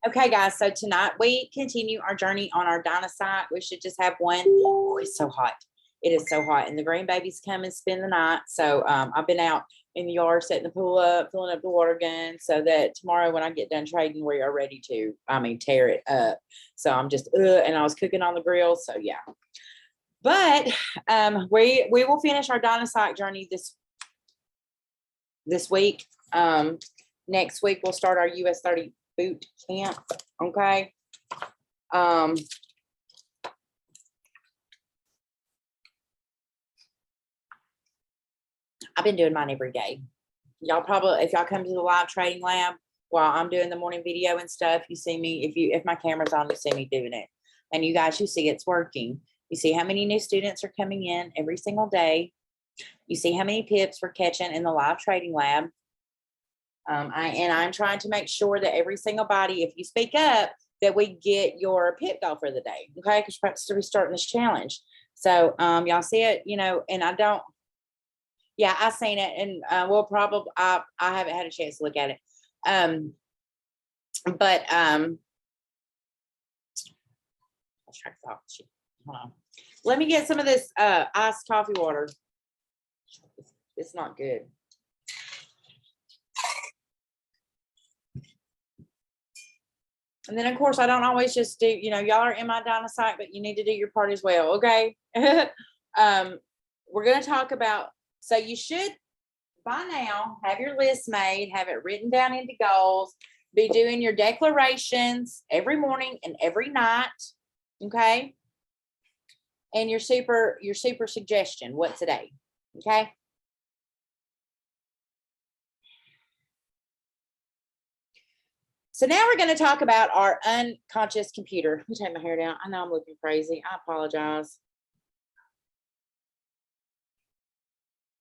Okay, guys, so tonight we continue our journey on our dinosaur. We should just have one. Oh, it's so hot. It is so hot. And the green babies come and spend the night. So I've been out in the yard setting the pool up, filling up the water gun so that tomorrow when I get done trading, we are ready to, tear it up. So I'm just, and I was cooking on the grill. So yeah. But we will finish our dinosaur journey this week. Next week, we'll start our US 30 boot camp. Okay. I've been doing mine every day. Y'all probably, if y'all come to the live trading lab while I'm doing the morning video and stuff, you see me, if my camera's on, you see me doing it. And you guys, you see it's working. You see how many new students are coming in every single day. You see how many pips we're catching in the live trading lab. I'm trying to make sure that every single body, if you speak up, that we get your pip goal for the day. Okay, because we're about to be starting this challenge. So y'all see it, and I don't. Yeah, I seen it, and we'll probably. I haven't had a chance to look at it. Hold on. Let me get some of this iced coffee water. It's not good. And then, of course, I don't always just do, y'all are in my dinosaur, but you need to do your part as well, okay? We're going to talk about, so you should, by now, have your list made, have it written down into goals, be doing your declarations every morning and every night, okay? And your super suggestion, what today, okay? So now we're going to talk about our unconscious computer. Let me take my hair down. I know I'm looking crazy. I apologize.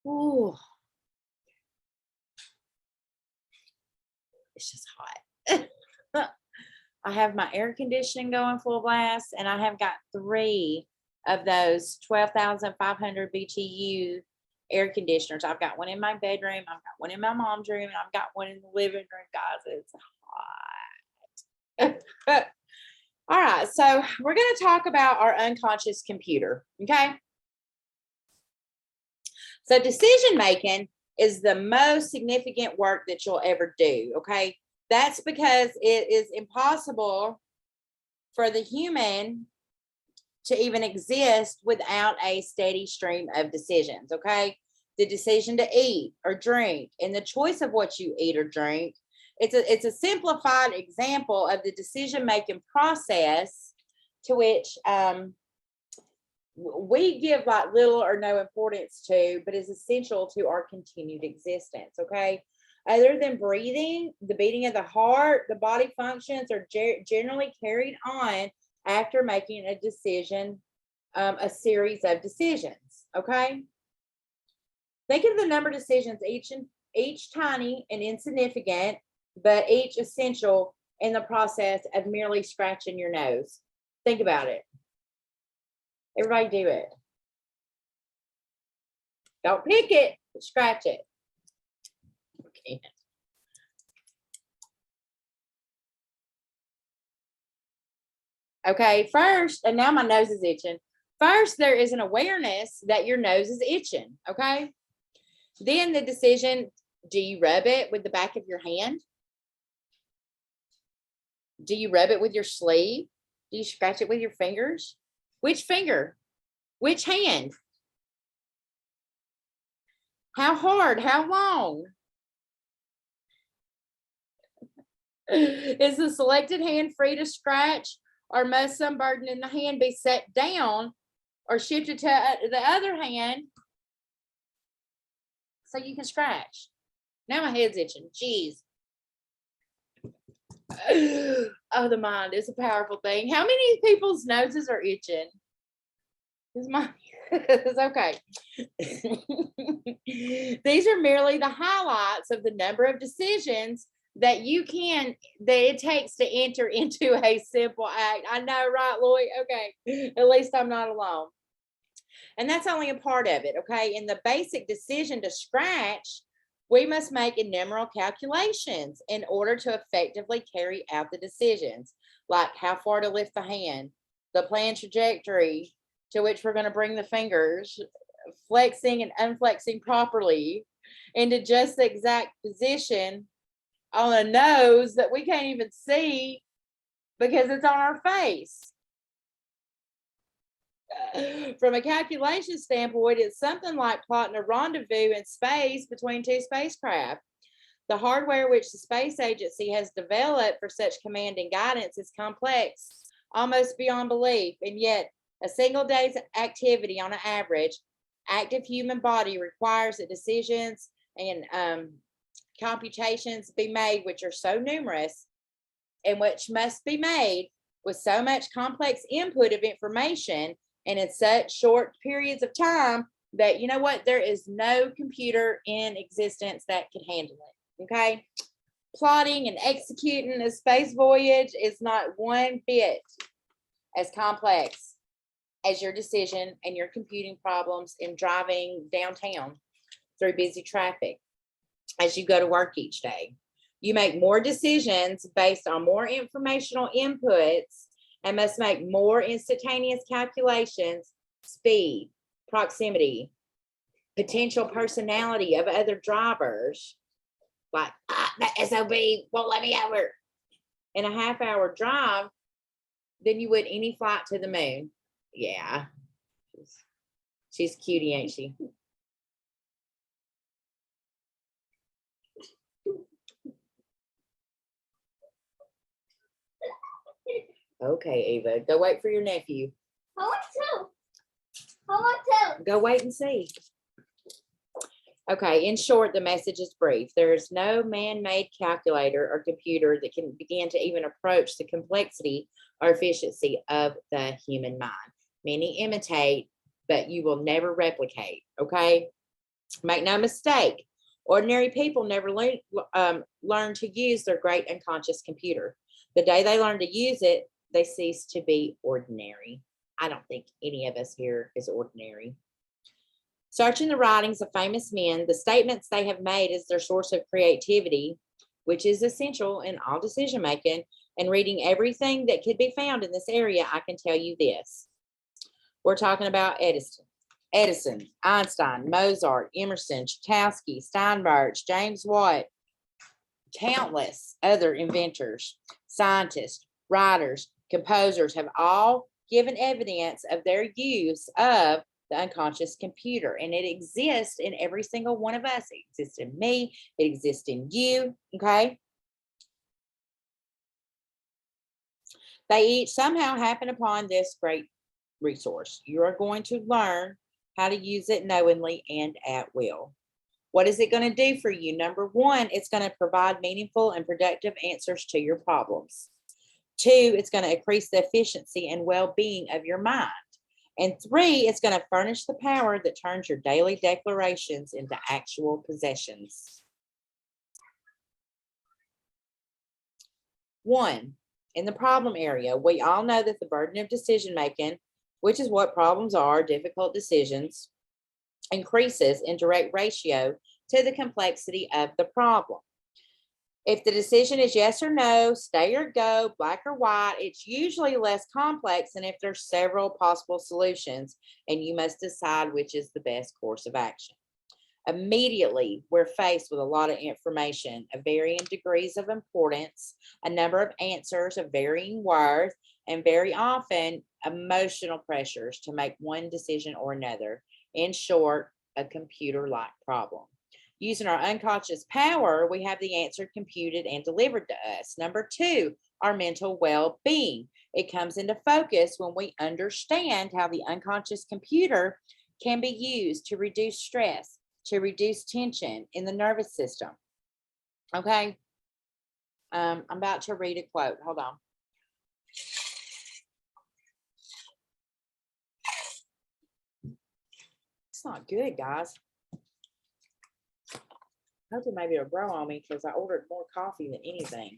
Ooh. It's just hot. I have my air conditioning going full blast, and I have got 3 of those 12,500 BTU air conditioners. I've got one in my bedroom. I've got one in my mom's room, and I've got one in the living room, guys. It's hot. All right, so we're going to talk about our unconscious computer. Okay. So decision making is the most significant work that you'll ever do. Okay. That's because it is impossible for the human to even exist without a steady stream of decisions. Okay. The decision to eat or drink and the choice of what you eat or drink. It's a simplified example of the decision-making process to which we give like little or no importance to, but is essential to our continued existence, okay? Other than breathing, the beating of the heart, the body functions are generally carried on after making a decision, a series of decisions, okay? Think of the number of decisions, each tiny and insignificant, but each essential in the process of merely scratching your nose. Think about it. Everybody do it. Don't pick it, but scratch it. Okay. Okay, first, and now my nose is itching. First, there is an awareness that your nose is itching, okay? Then the decision, do you rub it with the back of your hand? Do you rub it with your sleeve? Do you scratch it with your fingers? Which finger? Which hand? How hard? How long? Is the selected hand free to scratch, or must some burden in the hand be set down or shifted to the other hand so you can scratch? Now my head's itching. Jeez. Oh, the mind is a powerful thing. How many people's noses are itching? Is mine? It's okay. These are merely the highlights of the number of decisions that it takes to enter into a simple act. I know, right, Lloyd? Okay. At least I'm not alone. And that's only a part of it, okay? And the basic decision to scratch We must make innumerable calculations in order to effectively carry out the decisions, like how far to lift the hand, the planned trajectory to which we're going to bring the fingers, flexing and unflexing properly into just the exact position on a nose that we can't even see because it's on our face. From a calculation standpoint, it's something like plotting a rendezvous in space between two spacecraft. The hardware which the space agency has developed for such command and guidance is complex, almost beyond belief, and yet a single day's activity on an average active human body requires that decisions and computations be made which are so numerous and which must be made with so much complex input of information and in such short periods of time that, you know what, there is no computer in existence that can handle it. Okay. Plotting and executing a space voyage is not one bit as complex as your decision and your computing problems in driving downtown through busy traffic as you go to work each day. You make more decisions based on more informational inputs and must make more instantaneous calculations, speed, proximity, potential personality of other drivers, like that SOB won't let me over, in a half-hour drive than you would any flight to the moon. Yeah, she's cutie, ain't she? Okay, Ava, go wait for your nephew. I want to. Go wait and see. Okay, in short, the message is brief. There is no man-made calculator or computer that can begin to even approach the complexity or efficiency of the human mind. Many imitate, but you will never replicate, okay? Make no mistake, ordinary people never learn to use their great unconscious computer. The day they learn to use it, they cease to be ordinary. I don't think any of us here is ordinary. Searching the writings of famous men, the statements they have made is their source of creativity, which is essential in all decision making, and reading everything that could be found in this area, I can tell you this. We're talking about Edison, Einstein, Mozart, Emerson, Tchaikovsky, Steinberg, James Watt, countless other inventors, scientists, writers, composers have all given evidence of their use of the unconscious computer, and it exists in every single one of us. It exists in me, it exists in you, okay? They each somehow happen upon this great resource. You are going to learn how to use it knowingly and at will. What is it going to do for you? Number one, it's going to provide meaningful and productive answers to your problems. Two, it's going to increase the efficiency and well-being of your mind. And three, it's going to furnish the power that turns your daily declarations into actual possessions. One, in the problem area, we all know that the burden of decision making, which is what problems are, difficult decisions, increases in direct ratio to the complexity of the problem. If the decision is yes or no, stay or go, black or white, it's usually less complex than if there's several possible solutions and you must decide which is the best course of action. Immediately, we're faced with a lot of information of varying degrees of importance, a number of answers of varying worth, and very often emotional pressures to make one decision or another. In short, a computer-like problem. Using our unconscious power, we have the answer computed and delivered to us. Number two, our mental well-being. It comes into focus when we understand how the unconscious computer can be used to reduce stress, to reduce tension in the nervous system. Okay. I'm about to read a quote. Hold on. It's not good, guys. Hopefully maybe it'll grow on me because I ordered more coffee than anything.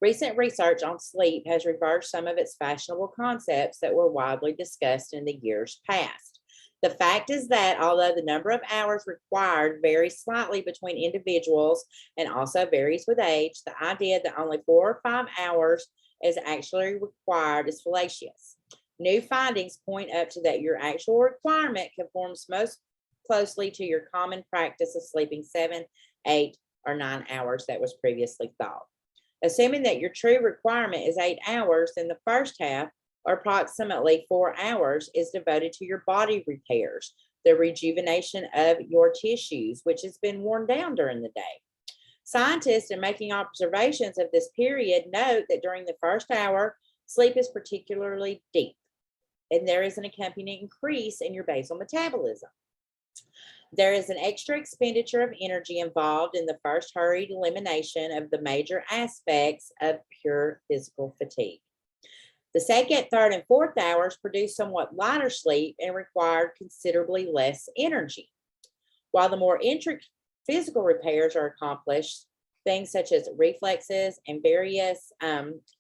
Recent research on sleep has reversed some of its fashionable concepts that were widely discussed in the years past. The fact is that although the number of hours required varies slightly between individuals and also varies with age, the idea that only 4 or 5 hours is actually required is fallacious. New findings point up to that your actual requirement conforms most closely to your common practice of sleeping 7, 8, or 9 hours that was previously thought. Assuming that your true requirement is 8 hours, then the first half, or approximately 4 hours, is devoted to your body repairs, the rejuvenation of your tissues, which has been worn down during the day. Scientists, in making observations of this period, note that during the first hour, sleep is particularly deep, and there is an accompanying increase in your basal metabolism. There is an extra expenditure of energy involved in the first hurried elimination of the major aspects of pure physical fatigue. The second, third, and fourth hours produce somewhat lighter sleep and require considerably less energy. While the more intricate physical repairs are accomplished, things such as reflexes and various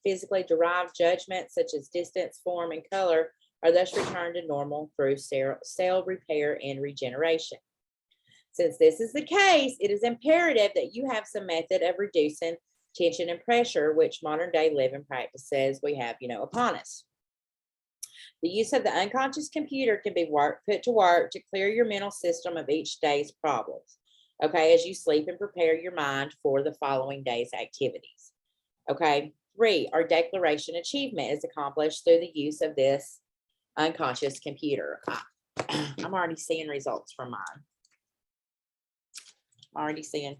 physically derived judgments such as distance, form, and color are thus returned to normal through cell repair and regeneration. Since this is the case, it is imperative that you have some method of reducing tension and pressure, which modern day living practice says we have, upon us. The use of the unconscious computer can be put to work to clear your mental system of each day's problems, okay, as you sleep and prepare your mind for the following day's activities. Okay, 3, our declaration achievement is accomplished through the use of this unconscious computer. I'm already seeing results from mine. I'm already seeing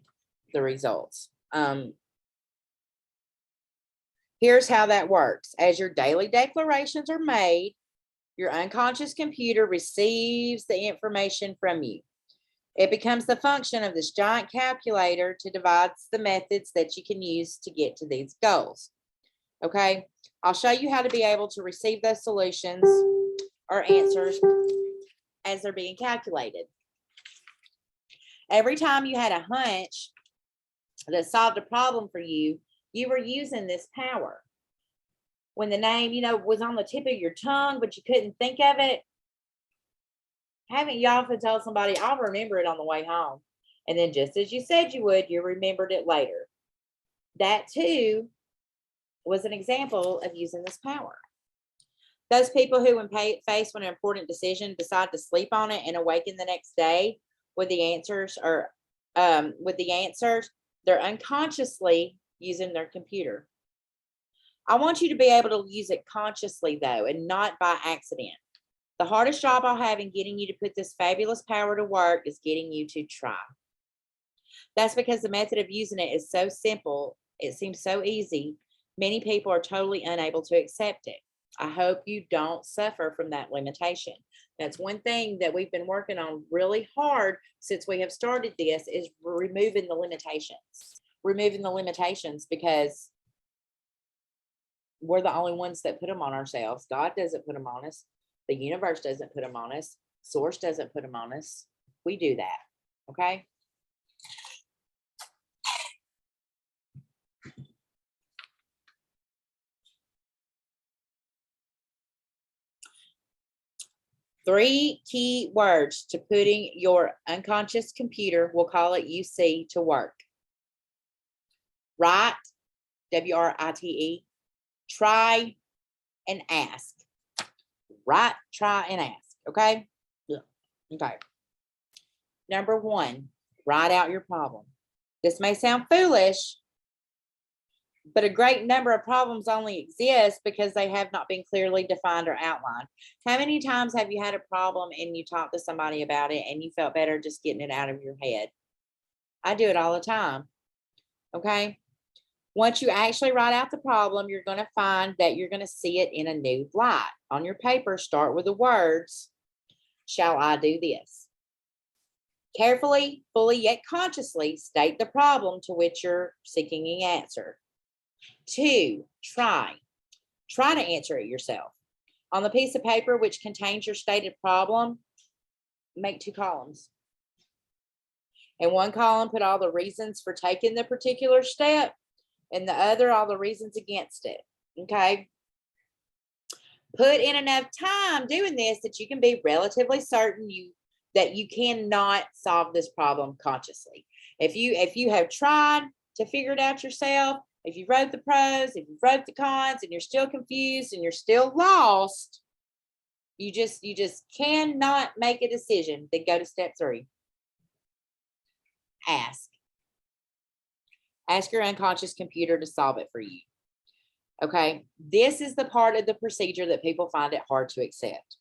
the results. Here's how that works. As your daily declarations are made, your unconscious computer receives the information from you. It becomes the function of this giant calculator to devise the methods that you can use to get to these goals. Okay, I'll show you how to be able to receive those solutions or answers as they're being calculated. Every time you had a hunch that solved a problem for you, you were using this power. When the name, was on the tip of your tongue, but you couldn't think of it, haven't you often told somebody, I'll remember it on the way home? And then just as you said you would, you remembered it later. That too was an example of using this power. Those people who, when faced with an important decision, decide to sleep on it and awaken the next day with the answers, they're unconsciously using their computer. I want you to be able to use it consciously, though, and not by accident. The hardest job I'll have in getting you to put this fabulous power to work is getting you to try. That's because the method of using it is so simple. It seems so easy. Many people are totally unable to accept it. I hope you don't suffer from that limitation. That's one thing that we've been working on really hard since we have started this, is removing the limitations. Removing the limitations, because we're the only ones that put them on ourselves. God doesn't put them on us. The universe doesn't put them on us. Source doesn't put them on us. We do that. Okay. Three key words to putting your unconscious computer, we'll call it UC, to work. Write, W-R-I-T-E, try, and ask. Write, try, and ask, okay? Yeah. Okay. Number 1, write out your problem. This may sound foolish, but a great number of problems only exist because they have not been clearly defined or outlined. How many times have you had a problem and you talked to somebody about it and you felt better just getting it out of your head? I do it all the time. Okay. Once you actually write out the problem, you're going to find that you're going to see it in a new light. On your paper, start with the words, shall I do this? Carefully, fully, yet consciously state the problem to which you're seeking an answer. 2, try. Try to answer it yourself. On the piece of paper which contains your stated problem, make 2 columns. In one column, put all the reasons for taking the particular step, and the other, all the reasons against it. Okay. Put in enough time doing this that you can be relatively certain that you cannot solve this problem consciously. If you have tried to figure it out yourself, if you wrote the pros, if you wrote the cons, and you're still confused and you're still lost, you just cannot make a decision. Then go to step 3. Ask. Ask your unconscious computer to solve it for you. Okay, this is the part of the procedure that people find it hard to accept.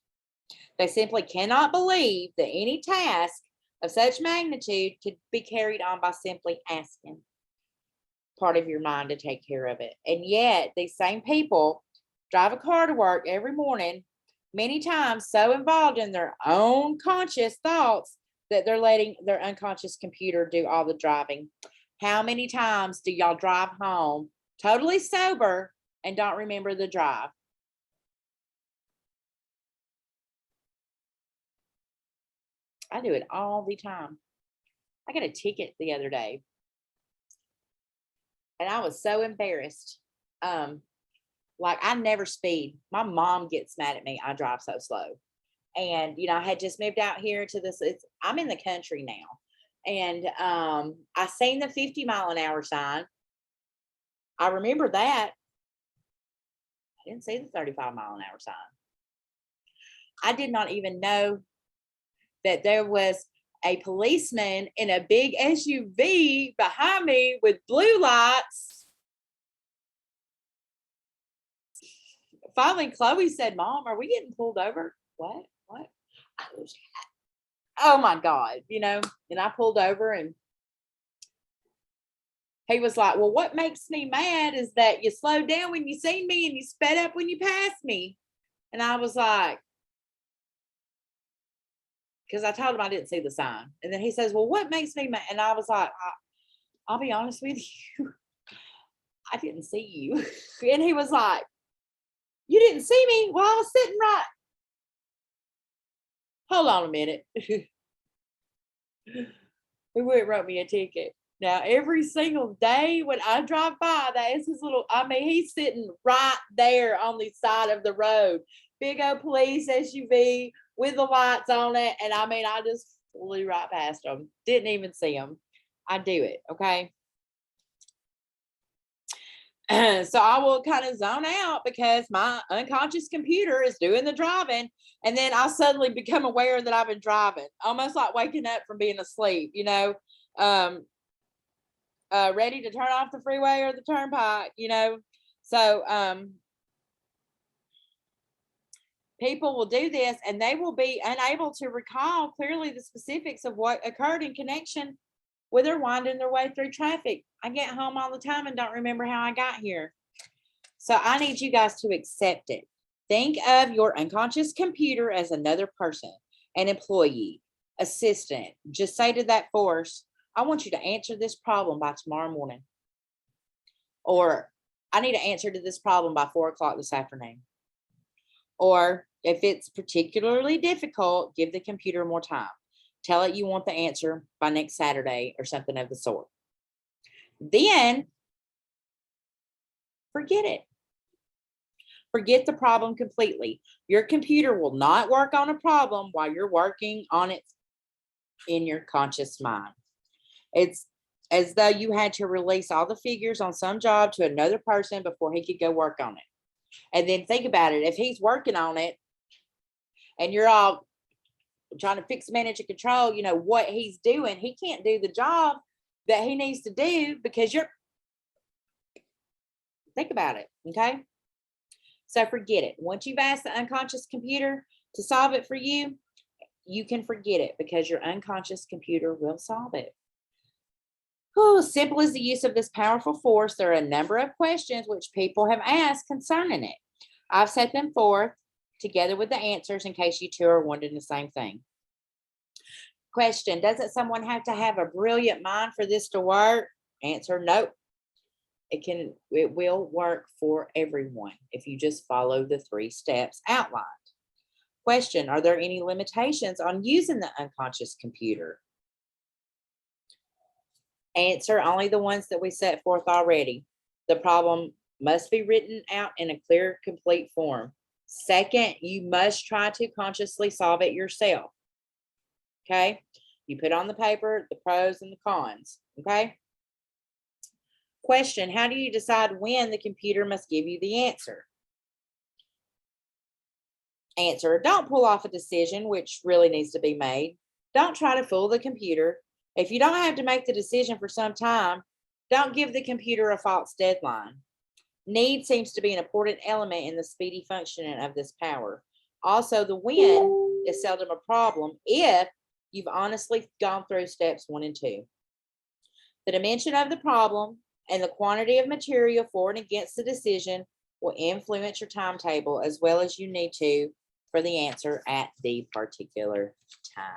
They simply cannot believe that any task of such magnitude could be carried on by simply asking part of your mind to take care of it. And yet, these same people drive a car to work every morning, many times so involved in their own conscious thoughts that they're letting their unconscious computer do all the driving. How many times do y'all drive home totally sober and don't remember the drive? I do it all the time. I got a ticket the other day and I was so embarrassed. Like I never speed. My mom gets mad at me. I drive so slow. And, I had just moved out here to this. I'm in the country now. And I seen the 50-mile-an-hour sign. I remember that. I didn't see the 35-mile-an-hour sign. I did not even know that there was a policeman in a big SUV behind me with blue lights. Finally, Chloe said, "Mom, are we getting pulled over?" What? Oh my God, and I pulled over and he was like, "Well, what makes me mad is that you slowed down when you seen me and you sped up when you passed me." And I was like, because I told him I didn't see the sign. And then he says, "Well, what makes me mad?" And I was like, I'll be honest with you. I didn't see you. And he was like, "You didn't see me?" Well, I was sitting right. Hold on a minute. Who went and wrote me a ticket? Now, every single day when I drive by, that's his little, he's sitting right there on the side of the road. Big old police SUV with the lights on it. And I just flew right past him. Didn't even see him. I do it, okay? So I will kind of zone out because my unconscious computer is doing the driving. And then I suddenly become aware that I've been driving, almost like waking up from being asleep, ready to turn off the freeway or the turnpike, So people will do this and they will be unable to recall clearly the specifics of what occurred in connection with their winding their way through traffic. I get home all the time and don't remember how I got here. So I need you guys to accept it. Think of your unconscious computer as another person, an employee, assistant. Just say to that force, "I want you to answer this problem by tomorrow morning." Or, "I need an answer to this problem by 4:00 this afternoon." Or if it's particularly difficult, give the computer more time. Tell it you want the answer by next Saturday or something of the sort. Then forget it. Forget the problem completely. Your computer will not work on a problem while you're working on it in your conscious mind. It's as though you had to release all the figures on some job to another person before he could go work on it. And then think about it. If he's working on it and you're all trying to fix, manage, and control, what he's doing, he can't do the job that he needs to do because think about it. Okay. So forget it. Once you've asked the unconscious computer to solve it for you, you can forget it because your unconscious computer will solve it. Simple as the use of this powerful force, there are a number of questions which people have asked concerning it. I've set them forth together with the answers in case you two are wondering the same thing. Question: doesn't someone have to have a brilliant mind for this to work? Answer: nope. It will work for everyone if you just follow the 3 steps outlined. Question: are there any limitations on using the unconscious computer? Answer: only the ones that we set forth already. The problem must be written out in a clear, complete form. Second, you must try to consciously solve it yourself. Okay? You put on the paper the pros and the cons. Okay? Question, how do you decide when the computer must give you the answer? Answer, don't pull off a decision which really needs to be made. Don't try to fool the computer. If you don't have to make the decision for some time, don't give the computer a false deadline. Need seems to be an important element in the speedy functioning of this power. Also, the when is seldom a problem if you've honestly gone through steps 1 and 2. The dimension of the problem and the quantity of material for and against the decision will influence your timetable as well as you need to for the answer at the particular time.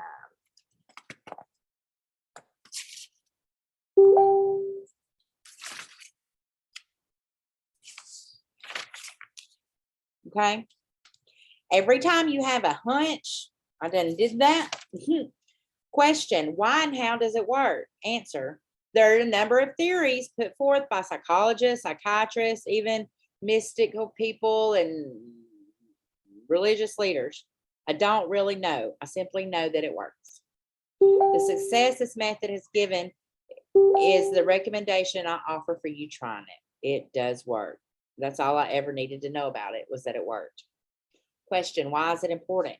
Okay. Every time you have a hunch, I done did that. Question, why and how does it work? Answer, there are a number of theories put forth by psychologists, psychiatrists, even mystical people and religious leaders. I don't really know. I simply know that it works. The success this method has given is the recommendation I offer for you trying it. It does work. That's all I ever needed to know about it, was that it worked. Question, why is it important?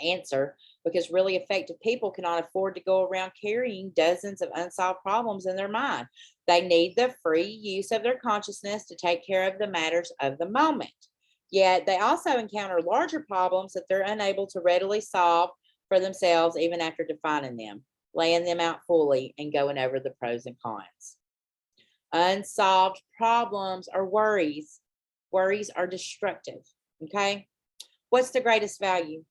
Answer, because really effective people cannot afford to go around carrying dozens of unsolved problems in their mind. They need the free use of their consciousness to take care of the matters of the moment. Yet they also encounter larger problems that they're unable to readily solve for themselves, even after defining them, laying them out fully, and going over the pros and cons. Unsolved problems are worries. Worries are destructive. Okay. What's the greatest value?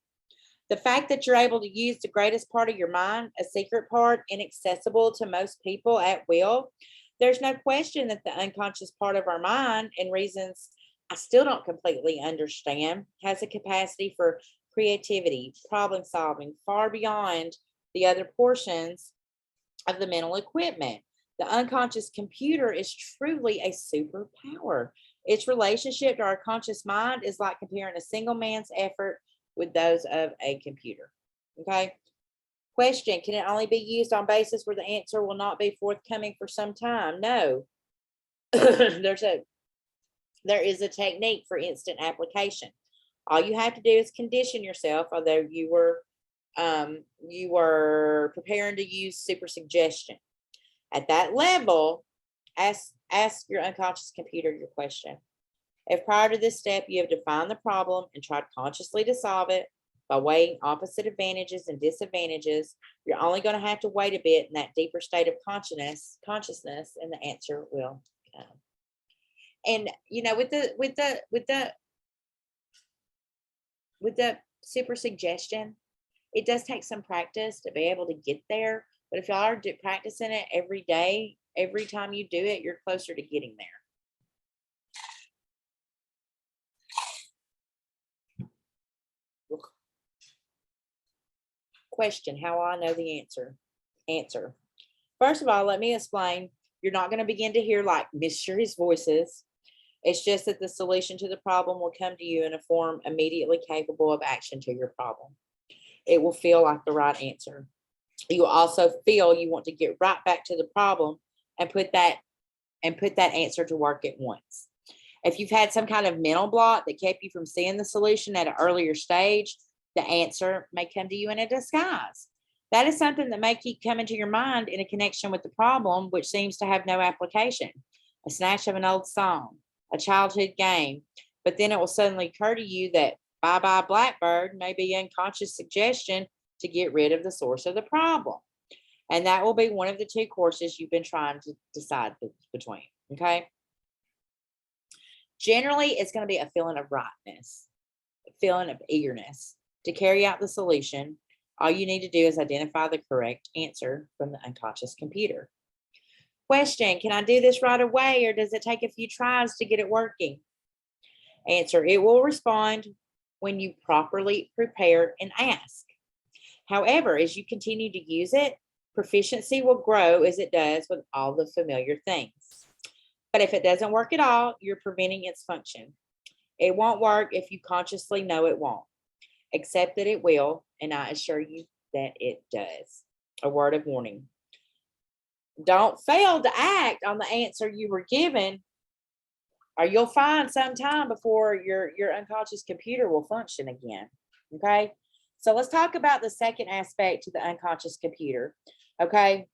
The fact that you're able to use the greatest part of your mind, a secret part, inaccessible to most people at will. There's no question that the unconscious part of our mind, and reasons I still don't completely understand, has a capacity for creativity, problem solving, far beyond the other portions of the mental equipment. The unconscious computer is truly a superpower. Its relationship to our conscious mind is like comparing a single man's effort with those of a computer. Okay. Question, can it only be used on basis where the answer will not be forthcoming for some time? No. there is a technique for instant application. All you have to do is condition yourself, although you were preparing to use super suggestion. At that level, ask your unconscious computer your question. If prior to this step you have defined the problem and tried consciously to solve it by weighing opposite advantages and disadvantages, you're only going to have to wait a bit in that deeper state of consciousness, and the answer will come. And you know, with the super suggestion, it does take some practice to be able to get there. But if y'all are practicing it every day, every time you do it, you're closer to getting there. Question, how will I know the answer? Answer. First of all, let me explain. You're not going to begin to hear like mysterious voices. It's just that the solution to the problem will come to you in a form immediately capable of action to your problem. It will feel like the right answer. You will also feel you want to get right back to the problem and put that answer to work at once. If you've had some kind of mental block that kept you from seeing the solution at an earlier stage, the answer may come to you in a disguise. That is something that may keep coming to your mind in a connection with the problem, which seems to have no application. A snatch of an old song, a childhood game, but then it will suddenly occur to you that Bye Bye Blackbird may be unconscious suggestion to get rid of the source of the problem. And that will be one of the two courses you've been trying to decide between. Okay. Generally, it's going to be a feeling of rightness, a feeling of eagerness to carry out the solution. All you need to do is identify the correct answer from the unconscious computer. Question, can I do this right away, or does it take a few tries to get it working? Answer, it will respond when you properly prepare and ask. However, as you continue to use it, proficiency will grow as it does with all the familiar things. But if it doesn't work at all, you're preventing its function. It won't work if you consciously know it won't. Accept that it will, and I assure you that it does. A word of warning. Don't fail to act on the answer you were given, or you'll find some time before your unconscious computer will function again. Okay. So let's talk about the second aspect to the unconscious computer. Okay.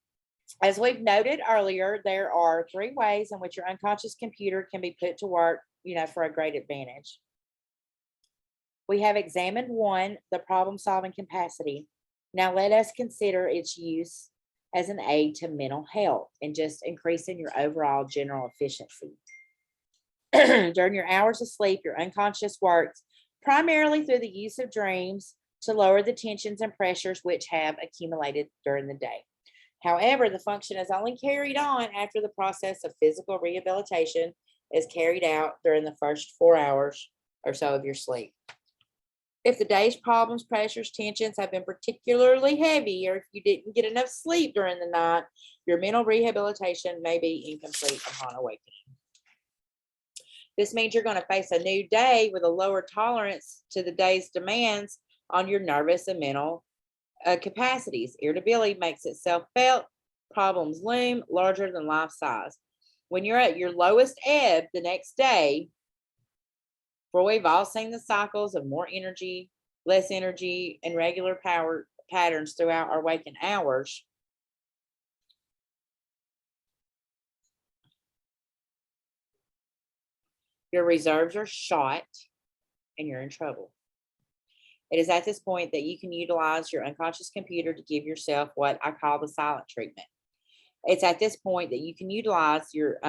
As we've noted earlier, there are 3 ways in which your unconscious computer can be put to work, for a great advantage. We have examined 1, the problem solving capacity. Now let us consider its use as an aid to mental health and just increasing your overall general efficiency. During your hours of sleep, your unconscious works primarily through the use of dreams to lower the tensions and pressures which have accumulated during the day. However, the function is only carried on after the process of physical rehabilitation is carried out during the first 4 hours or so of your sleep. If the day's problems, pressures, tensions have been particularly heavy, or if you didn't get enough sleep during the night, your mental rehabilitation may be incomplete upon awakening. This means you're going to face a new day with a lower tolerance to the day's demands on your nervous and mental capacities. Irritability makes itself felt. Problems loom larger than life size. When you're at your lowest ebb the next day, for we've all seen the cycles of more energy, less energy, and regular power patterns throughout our waking hours. Your reserves are shot and you're in trouble. It is at this point that you can utilize your unconscious computer to give yourself what I call the silent treatment. It's at this point that you can utilize your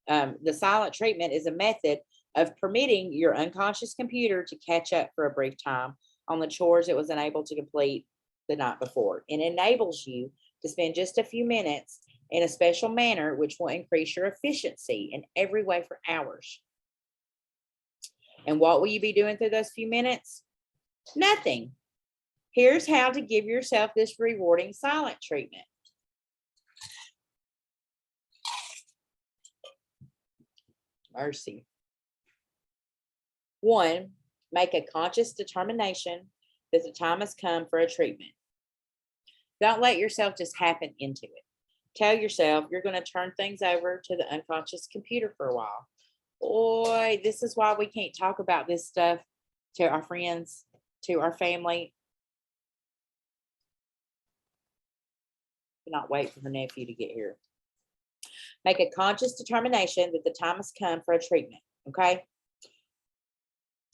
the silent treatment is a method of permitting your unconscious computer to catch up for a brief time on the chores it was unable to complete the night before. It enables you to spend just a few minutes in a special manner, which will increase your efficiency in every way for hours. And what will you be doing through those few minutes? Nothing. Here's how to give yourself this rewarding silent treatment. Mercy. 1, make a conscious determination that the time has come for a treatment. Don't let yourself just happen into it. Tell yourself you're going to turn things over to the unconscious computer for a while. Boy, this is why we can't talk about this stuff to our friends, to our family. Do not wait for her nephew to get here. Make a conscious determination that the time has come for a treatment. Okay.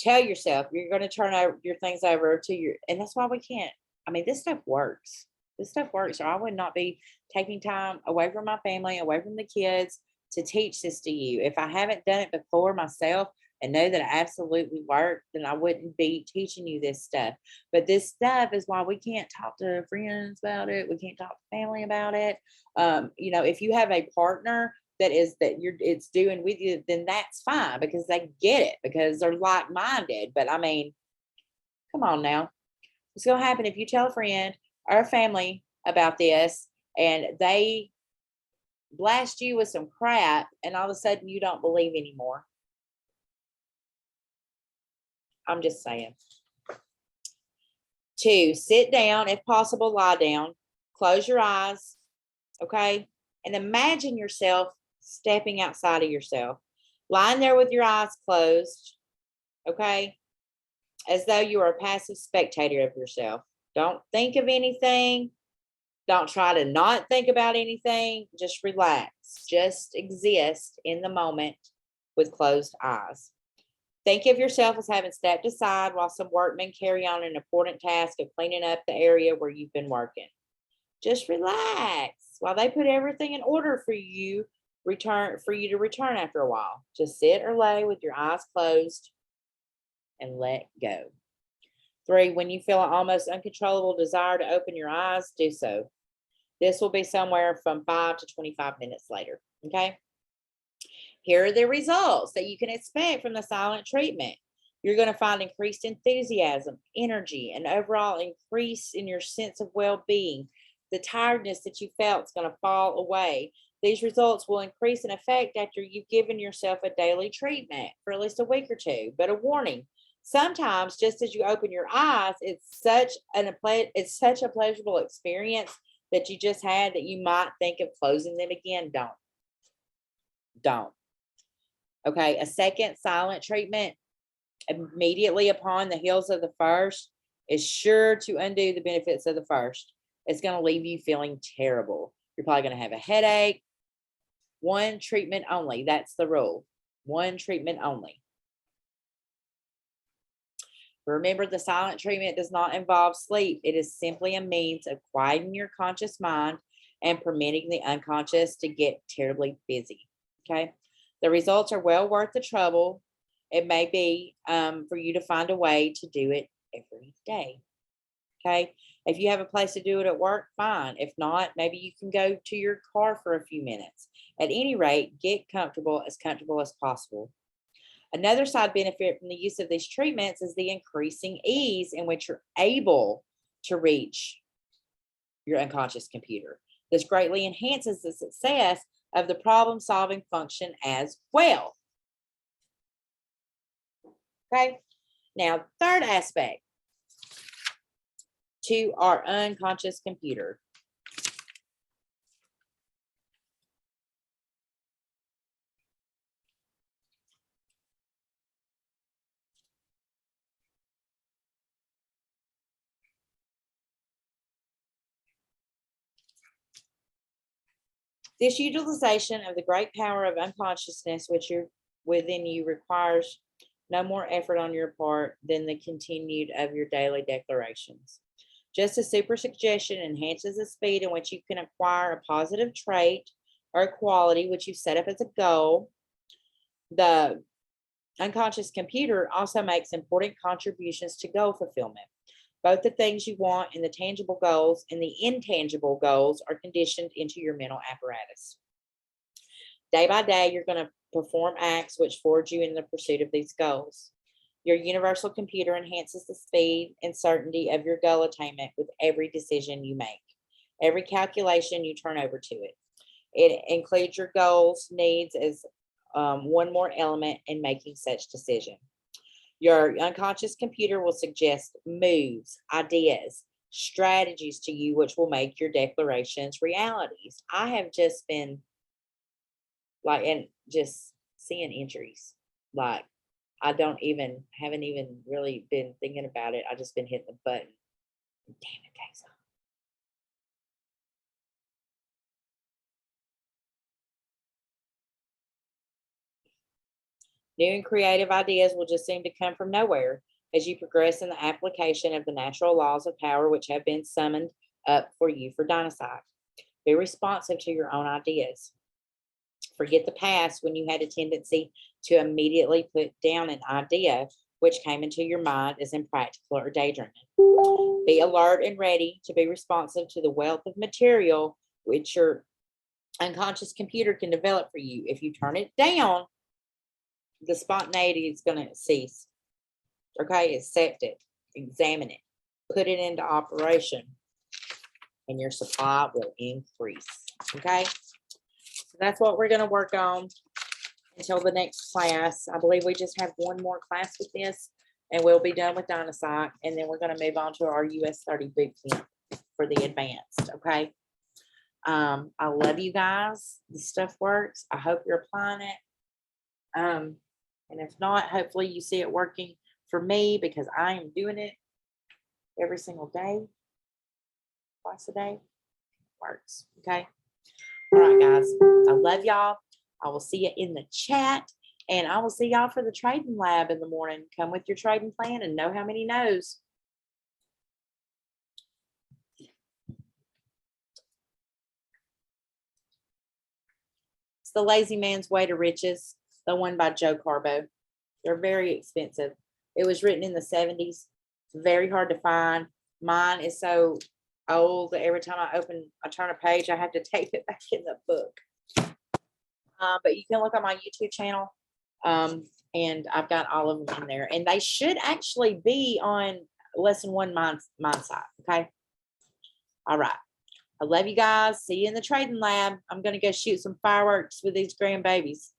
Tell yourself you're going to turn over your things over to your, and that's why we can't. I mean, this stuff works. This stuff works, or I would not be taking time away from my family, away from the kids to teach this to you. If I haven't done it before myself and know that it absolutely worked, then I wouldn't be teaching you this stuff. But this stuff is why we can't talk to friends about it. We can't talk to family about it. If you have a partner it's doing with you, then that's fine because they get it, because they're like-minded. But I mean, come on now. What's going to happen if you tell a friend or a family about this and they blast you with some crap and all of a sudden you don't believe anymore? I'm just saying. 2, sit down. If possible, lie down. Close your eyes. Okay. And imagine yourself stepping outside of yourself, lying there with your eyes closed. Okay. As though you are a passive spectator of yourself. Don't think of anything. Don't try to not think about anything. Just relax. Just exist in the moment with closed eyes. Think of yourself as having stepped aside while some workmen carry on an important task of cleaning up the area where you've been working. Just relax while they put everything in order for you to return after a while. Just sit or lay with your eyes closed and let go. 3, when you feel an almost uncontrollable desire to open your eyes, do so. This will be somewhere from 5 to 25 minutes later. Okay. Here are the results that you can expect from the silent treatment. You're going to find increased enthusiasm, energy, and overall increase in your sense of well-being. The tiredness that you felt is going to fall away. These results will increase in effect after you've given yourself a daily treatment for at least a week or two. But a warning, sometimes just as you open your eyes, it's such a pleasurable experience that you just had that you might think of closing them again. Don't. Okay, a second silent treatment immediately upon the heels of the first is sure to undo the benefits of the first. It's going to leave you feeling terrible. You're probably going to have a headache. One treatment only. That's the rule. One treatment only. Remember, the silent treatment does not involve sleep. It is simply a means of quieting your conscious mind and permitting the unconscious to get terribly busy. Okay. The results are well worth the trouble. It may be for you to find a way to do it every day. Okay. If you have a place to do it at work, fine. If not, maybe you can go to your car for a few minutes. At any rate, get comfortable as possible. Another side benefit from the use of these treatments is the increasing ease in which you're able to reach your unconscious computer. This greatly enhances the success of the problem-solving function as well. Okay. Now, third aspect to our unconscious computer. This utilization of the great power of unconsciousness, which are within you, requires no more effort on your part than the continued of your daily declarations. Just as super suggestion enhances the speed in which you can acquire a positive trait or a quality which you set up as a goal, the unconscious computer also makes important contributions to goal fulfillment. Both the things you want and the tangible goals and the intangible goals are conditioned into your mental apparatus. Day by day, you're going to perform acts which forward you in the pursuit of these goals. Your universal computer enhances the speed and certainty of your goal attainment with every decision you make, every calculation you turn over to it. It includes your goals, needs as one more element in making such decision. Your unconscious computer will suggest moves, ideas, strategies to you, which will make your declarations realities. I have just been and just seeing entries. Like, haven't even really been thinking about it. I just been hitting the button. Damn it, takes off. New and creative ideas will just seem to come from nowhere as you progress in the application of the natural laws of power which have been summoned up for you for Dynasite. Be responsive to your own ideas. Forget the past when you had a tendency to immediately put down an idea which came into your mind as impractical or daydreaming. Be alert and ready to be responsive to the wealth of material which your unconscious computer can develop for you. If you turn it down, the spontaneity is going to cease. Okay, accept it, examine it, put it into operation, and your supply will increase. Okay, so that's what we're going to work on until the next class. I believe we just have one more class with this, and we'll be done with Dynasite, and then we're going to move on to our US 30 boot camp for the advanced. Okay, I love you guys. This stuff works. I hope you're applying it. And if not, hopefully you see it working for me, because I am doing it every single day, twice a day. It works. Okay. All right, guys. I love y'all. I will see you in the chat, and I will see y'all for the trading lab in the morning. Come with your trading plan and know how many no's. It's The Lazy Man's Way to Riches, the one by Joe Carbo. They're very expensive. It was written in the 70s. It's very hard to find. Mine is so old that every time I turn a page, I have to tape it back in the book. But you can look on my YouTube channel, and I've got all of them in there. And they should actually be on lesson 1 mindset. Okay. All right. I love you guys. See you in the trading lab. I'm going to go shoot some fireworks with these grandbabies.